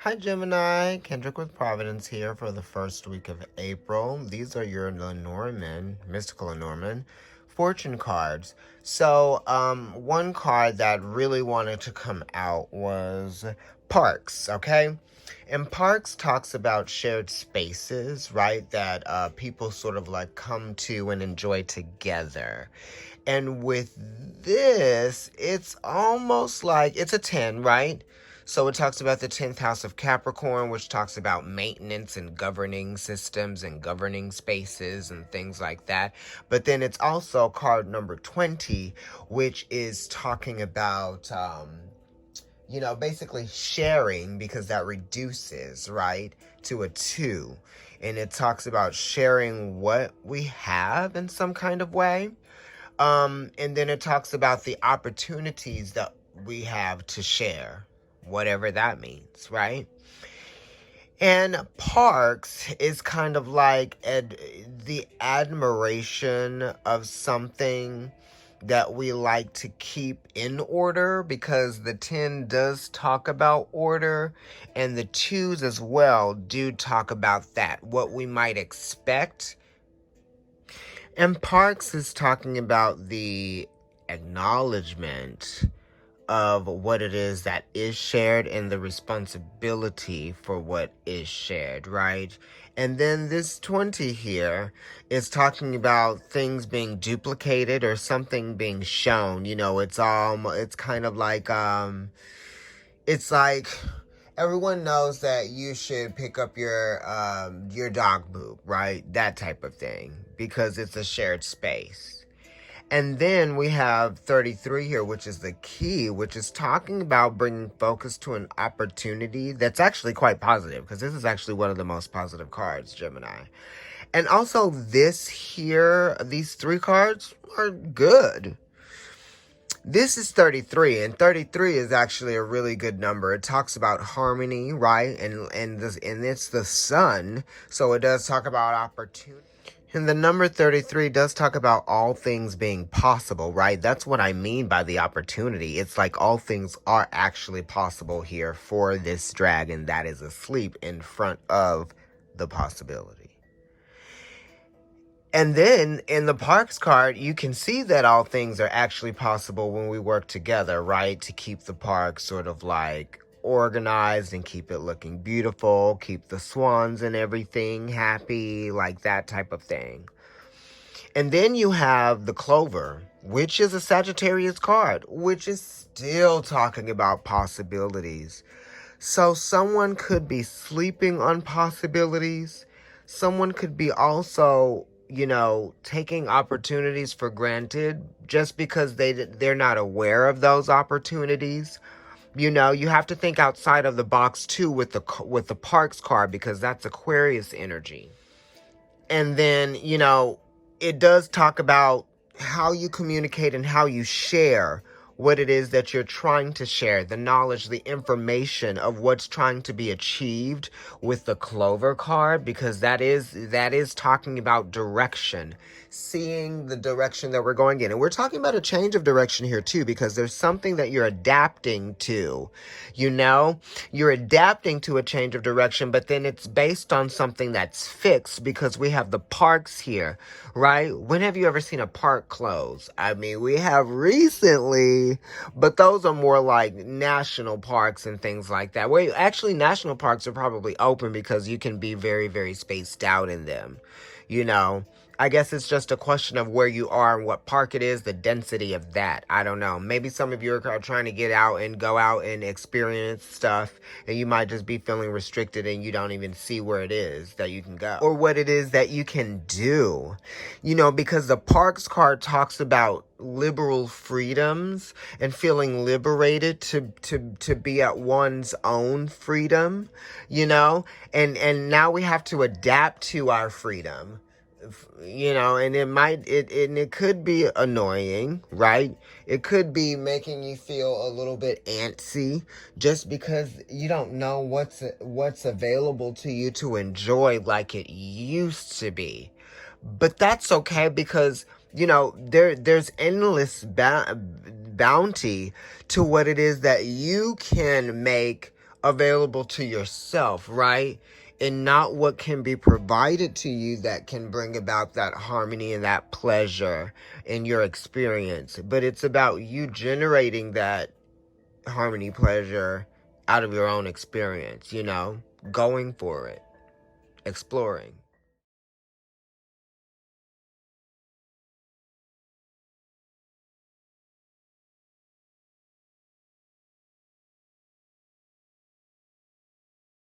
Hi Gemini, Kendrick with Providence here for the first week of April. These are your Lenormand, mystical Lenormand, fortune cards. So, one card that really wanted to come out was Parks, okay? And Parks talks about shared spaces, right? That people sort of like come to and enjoy together. And with this, it's almost like it's a 10, right? So it talks about the 10th house of Capricorn, which talks about maintenance and governing systems and governing spaces and things like that. But then it's also card number 20, which is talking about, basically sharing, because that reduces, right, to a 2. And it talks about sharing what we have in some kind of way. And then it talks about the opportunities that we have to share, whatever that means, right? And Parks is kind of like the admiration of something that we like to keep in order, because the 10 does talk about order, and the 2s as well do talk about that, what we might expect. And Parks is talking about the acknowledgement of what it is that is shared and the responsibility for what is shared, right? And then this 20 here is talking about things being duplicated or something being shown. It's kind of like it's like everyone knows that you should pick up your dog poop, right? That type of thing, because it's a shared space. And then we have 33 here, which is the key, which is talking about bringing focus to an opportunity that's actually quite positive, because this is actually one of the most positive cards, Gemini. And also this here, these 3 cards are good. This is 33, and 33 is actually a really good number. It talks about harmony, right? And it's the sun, so it does talk about opportunity. And the number 33 does talk about all things being possible, right? That's what I mean by the opportunity. It's like all things are actually possible here for this dragon that is asleep in front of the possibility. And then in the Parks card, you can see that all things are actually possible when we work together, right? To keep the park sort of like organized and keep it looking beautiful, keep the swans and everything happy, like that type of thing. And then you have the Clover, which is a Sagittarius card, which is still talking about possibilities. So someone could be sleeping on possibilities. Someone could be also, taking opportunities for granted just because they're not aware of those opportunities. You have to think outside of the box too with the Parks card, because that's Aquarius energy. And then, it does talk about how you communicate and how you share what it is that you're trying to share, the knowledge, the information of what's trying to be achieved with the Clover card, because that is talking about direction, seeing the direction that we're going in. And we're talking about a change of direction here too, because there's something that you're adapting to. You're adapting to a change of direction, but then it's based on something that's fixed, because we have the parks here, right? When have you ever seen a park close? I mean, we have recently, but those are more like national parks and things like that. Well, actually, national parks are probably open because you can be very, very spaced out in them. I guess it's just a question of where you are and what park it is, the density of that. I don't know. Maybe some of you are trying to get out and go out and experience stuff, and you might just be feeling restricted and you don't even see where it is that you can go or what it is that you can do. Because the Parks card talks about liberal freedoms and feeling liberated to be at one's own freedom, and now we have to adapt to our freedom. And it could be annoying, right? It could be making you feel a little bit antsy just because you don't know what's available to you to enjoy like it used to be. But that's okay, because there's endless bounty to what it is that you can make available to yourself, right? And not what can be provided to you that can bring about that harmony and that pleasure in your experience. But it's about you generating that harmony, pleasure out of your own experience, going for it, exploring.